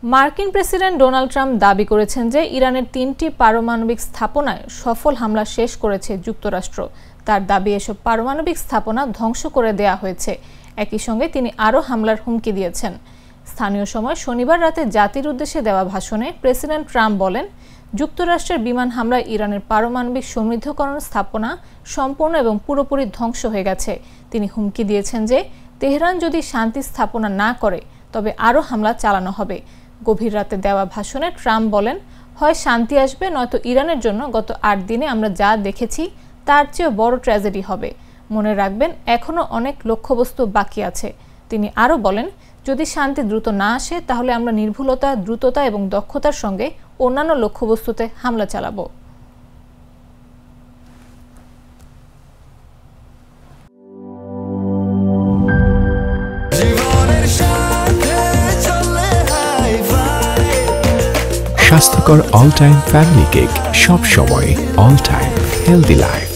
মার্কিন president Donald Trump দাবি করেছেন যে ইরানের ৩টি পারমাণবিক স্থাপনায় সফল হামলা শেষ করেছে যুক্তরাষ্ট্র। তার দাবি এসব পারমাণবিক স্থাপনা ধ্বংস করে দেয়া হয়েছে। একই সঙ্গে তিনি আরও হামলার হুমকি দিয়েছেন। স্থানীয় সময় শনিবার রাতে জাতির উদ্দেশ্যে দেওয়া ভাষণে প্রেসিডেন্ট ট্রাম্প বলেন, যুক্তরাষ্ট্রের বিমান হামলায় ইরানের পারমাণবিক সমৃদ্ধকরণ স্থাপনা সম্পূর্ণ এবং পুরোপুরি ধ্বংস হয়ে গেছে। তিনি হুমকি দিয়েছেন যে তেহরান যদি শান্তি স্থাপনা না করে তবে আরও হামলা চালানো হবে। গভীর রাতে দেওয়া ভাষণে ট্রাম্প বলেন, হয় শান্তি আসবে নয়তো ইরানের জন্য গত ৮ দিনে আমরা যা দেখেছি তার চেয়েও বড় ট্র্যাজেডি হবে। মনে রাখবেন, এখনও অনেক লক্ষ্যবস্তু বাকি আছে। তিনি আরও বলেন, যদি শান্তি দ্রুত না আসে তাহলে আমরা নির্ভুলতা, দ্রুততা এবং দক্ষতার সঙ্গে অন্যান্য লক্ষ্যবস্তুতে হামলা চালাবো। স্বাস্থ্যকর অল টাইম ফ্যামিলি কেক, সব সময় অল টাইম হেলদি লাইফ।